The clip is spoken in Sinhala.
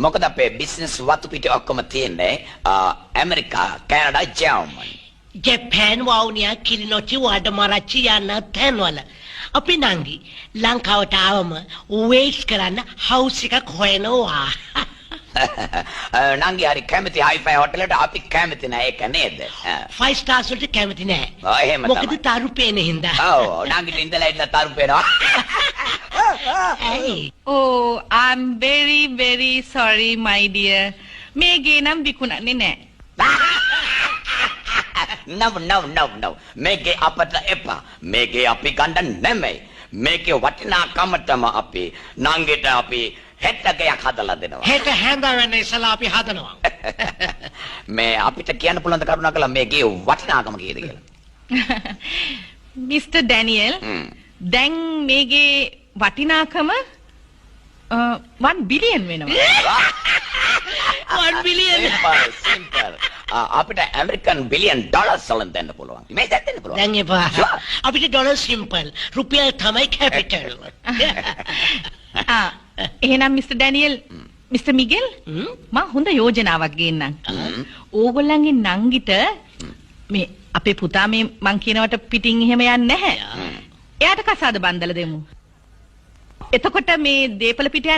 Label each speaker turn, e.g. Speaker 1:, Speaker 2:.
Speaker 1: මොකද අපේ බිස්නස් වතු පිටේ ඔක්කොම තියෙන්නේ ඇමරිකා, කැනඩා, ජර්මනි.
Speaker 2: ජපාන් වවුනියා කිරිනොච්චි වඩමරච්චි යන තැන්වල. අපි නංගි ලංකාවට ආවම වේට් කරන්න හවුස් එකක් හොයනවා.
Speaker 1: නංගි හරි කැමති හයිෆයි හොටලට අපි කැමති නෑ ඒක නේද?
Speaker 2: 5 stars වලට කැමති නෑ.
Speaker 1: එහෙම තමයි.
Speaker 2: මොකද තරු පේන හින්දා.
Speaker 1: ඔව් නංගිට ඉඳලා ඉන්න තරු පේනවා.
Speaker 3: Oh, I'm very very sorry my dear. මේ ගේ නම් විකුණන්නේ නැහැ.
Speaker 1: No. මේකේ අපට එපා. මේකේ අපි ගන්න නෙමෙයි. මේකේ වටිනාකමටම අපි නංගිට අපි හෙට්ටකයක් හදලා දෙනවා.
Speaker 2: හෙට හැන්දවෙන්න ඉස්සලා අපි හදනවා.
Speaker 1: මේ අපිට කියන්න පුළුවන් ද කරුණාකරලා මේකේ වටිනාකම කීයද කියලා?
Speaker 3: Mr. Daniel, දැන් මේගේ වටිනාකම 1 billion වෙනවා.
Speaker 2: 1 billion.
Speaker 1: Simple. අපිට ඇමරිකන් බිලියන් ඩොලර්ස් වලින් දෙන්න පුළුවන්. මේ දෙන්න පුළුවන්.
Speaker 2: දැන් එපා. අපිට ඩොලර් සිම්පල්. රුපියල් තමයි කැපිටල්.
Speaker 3: එහෙනම් Mr. Daniel, Mr. Miguel, මම හොඳ යෝජනාවක් ගේන්නම්. ඕගොල්ලන්ගේ නංගිට මේ අපේ පුතා මේ මං කියනවට පිටින් එහෙම යන්නේ නැහැ. එයාට කසාද බන්දලා දෙමු. එතකොට මේ දීපල පිට